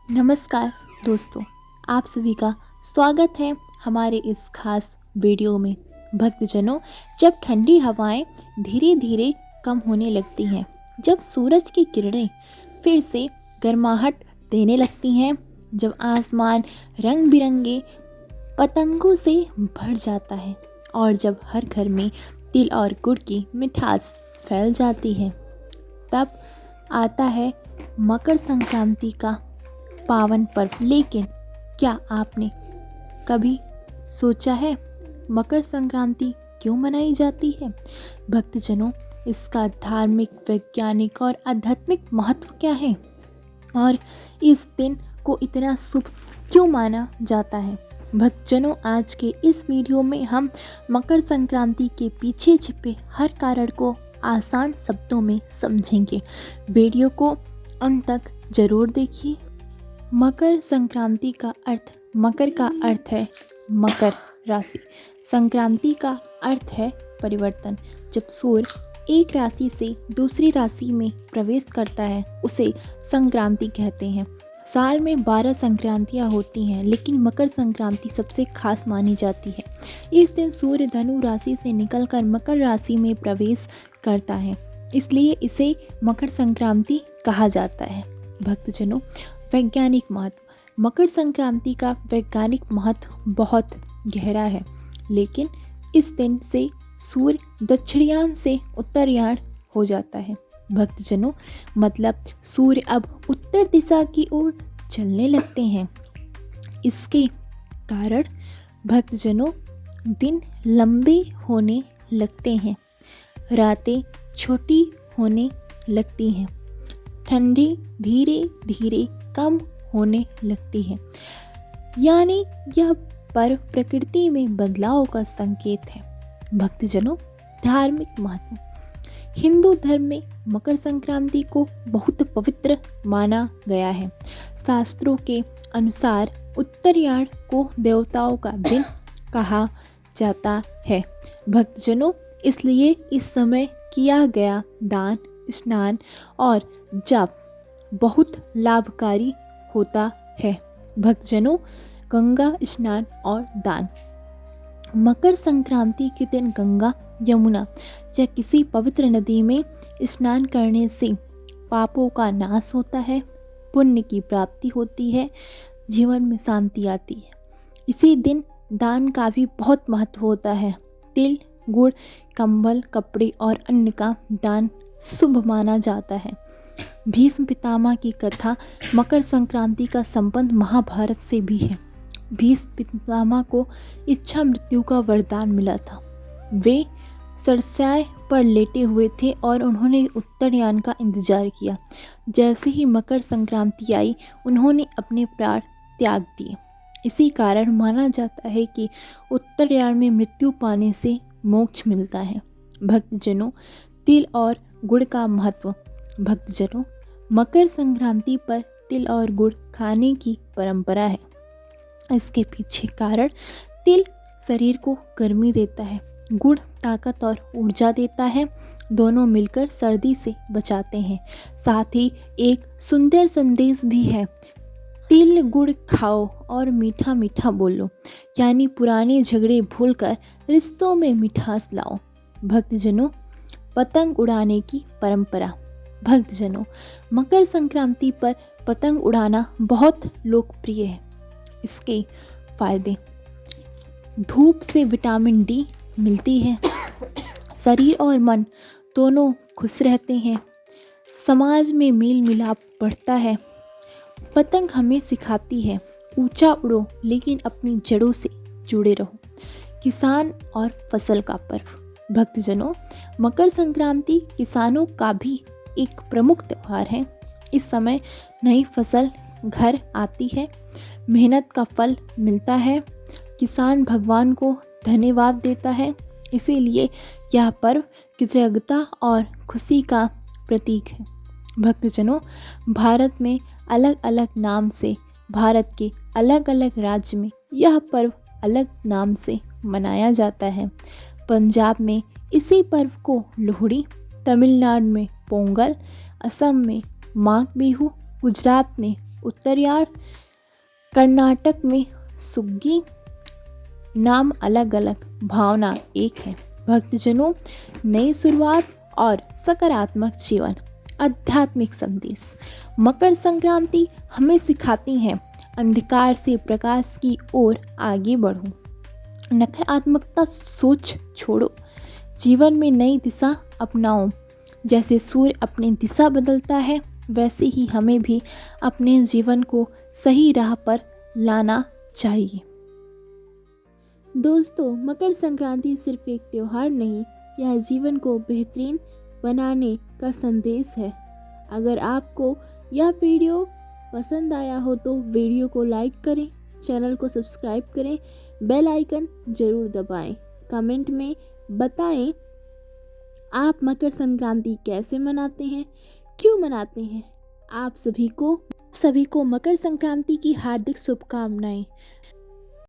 नमस्कार दोस्तों, आप सभी का स्वागत है हमारे इस खास वीडियो में। भक्तजनों, जब ठंडी हवाएं धीरे धीरे कम होने लगती हैं, जब सूरज की किरणें फिर से गर्माहट देने लगती हैं, जब आसमान रंग बिरंगे पतंगों से भर जाता है और जब हर घर में तिल और गुड़ की मिठास फैल जाती है, तब आता है मकर संक्रांति का पावन पर्व। लेकिन क्या आपने कभी सोचा है मकर संक्रांति क्यों मनाई जाती है? भक्तजनों, इसका धार्मिक, वैज्ञानिक और आध्यात्मिक महत्व क्या है और इस दिन को इतना शुभ क्यों माना जाता है? भक्तजनों, आज के इस वीडियो में हम मकर संक्रांति के पीछे छिपे हर कारण को आसान शब्दों में समझेंगे। वीडियो को अंत तक जरूर देखिए। मकर संक्रांति का अर्थ, मकर का अर्थ है मकर राशि, संक्रांति का अर्थ है परिवर्तन। जब सूर्य एक राशि से दूसरी राशि में प्रवेश करता है उसे संक्रांति कहते हैं। साल में 12 संक्रांतियाँ होती हैं, लेकिन मकर संक्रांति सबसे खास मानी जाती है। इस दिन सूर्य धनु राशि से निकलकर मकर राशि में प्रवेश करता है, इसलिए इसे मकर संक्रांति कहा जाता है। भक्तजनों, वैज्ञानिक महत्व। मकर संक्रांति का वैज्ञानिक महत्व बहुत गहरा है, लेकिन इस दिन से सूर्य दक्षिणायन से उत्तरायण हो जाता है। भक्तजनों, मतलब सूर्य अब उत्तर दिशा की ओर चलने लगते हैं। इसके कारण भक्तजनों दिन लंबे होने लगते हैं, रातें छोटी होने लगती हैं, ठंडी धीरे धीरे कम होने लगती है। यानी यह पर्व प्रकृति में बदलाव का संकेत है। भक्तजनों, धार्मिक महत्व। हिंदू धर्म में मकर संक्रांति को बहुत पवित्र माना गया है। शास्त्रों के अनुसार उत्तरायण को देवताओं का दिन कहा जाता है। भक्तजनों, इसलिए इस समय किया गया दान, स्नान और जप बहुत लाभकारी होता है। भक्तजनों, गंगा स्नान और दान। मकर संक्रांति के दिन गंगा, यमुना या किसी पवित्र नदी में स्नान करने से पापों का नाश होता है, पुण्य की प्राप्ति होती है, जीवन में शांति आती है। इसी दिन दान का भी बहुत महत्व होता है। तिल, गुड़, कंबल, कपड़े और अन्न का दान शुभ माना जाता है। भीष्म पितामह की कथा। मकर संक्रांति का संबंध महाभारत से भी है। भीष्म पितामह को इच्छा मृत्यु का वरदान मिला था। वे सरसाय पर लेटे हुए थे और उन्होंने उत्तरायण का इंतजार किया। जैसे ही मकर संक्रांति आई, उन्होंने अपने प्राण त्याग दिए। इसी कारण माना जाता है कि उत्तरायण में मृत्यु पाने से मोक्ष मिलता है। भक्तजनों, तिल और गुड़ का महत्व। भक्तजनों, मकर संक्रांति पर तिल और गुड़ खाने की परंपरा है। इसके पीछे कारण, तिल शरीर को गर्मी देता है, गुड़ ताकत और ऊर्जा देता है, दोनों मिलकर सर्दी से बचाते हैं। साथ ही एक सुंदर संदेश भी है, तिल गुड़ खाओ और मीठा मीठा बोलो, यानी पुराने झगड़े भूलकर रिश्तों में मिठास लाओ। भक्तजनों, पतंग उड़ाने की परंपरा। भक्तजनों, मकर संक्रांति पर पतंग उड़ाना बहुत लोकप्रिय है। इसके फायदे। धूप से विटामिन डी मिलती है, शरीर और मन दोनों खुश रहते हैं, समाज में मेल मिलाप बढ़ता है। पतंग हमें सिखाती है ऊंचा उड़ो लेकिन अपनी जड़ों से जुड़े रहो। किसान और फसल का पर्व। भक्तजनों, मकर संक्रांति किसानों का भी एक प्रमुख त्यौहार है। इस समय नई फसल घर आती है, मेहनत का फल मिलता है, किसान भगवान को धन्यवाद देता है। इसीलिए यह पर्व कृतज्ञता और खुशी का प्रतीक है। भक्तजनों, भारत में अलग अलग नाम से, भारत के अलग अलग राज्य में यह पर्व अलग नाम से मनाया जाता है। पंजाब में इसी पर्व को लोहड़ी, तमिलनाडु में पोंगल, असम में माघ बिहू, गुजरात में उत्तरायण, कर्नाटक में सुग्गी, नाम अलग अलग, भावना एक है। भक्तजनों, नई शुरुआत और सकारात्मक जीवन। आध्यात्मिक संदेश। मकर संक्रांति हमें सिखाती है अंधकार से प्रकाश की ओर आगे बढ़ो, नकारात्मकता सोच छोड़ो, जीवन में नई दिशा अपनाओ। जैसे सूर्य अपनी दिशा बदलता है, वैसे ही हमें भी अपने जीवन को सही राह पर लाना चाहिए। दोस्तों, मकर संक्रांति सिर्फ एक त्योहार नहीं, यह जीवन को बेहतरीन बनाने का संदेश है। अगर आपको यह वीडियो पसंद आया हो तो वीडियो को लाइक करें, चैनल को सब्सक्राइब करें, बेल आइकन जरूर दबाएं। कमेंट में बताएं आप मकर संक्रांति कैसे मनाते हैं, क्यों मनाते हैं। आप सभी को मकर संक्रांति की हार्दिक शुभकामनाएं।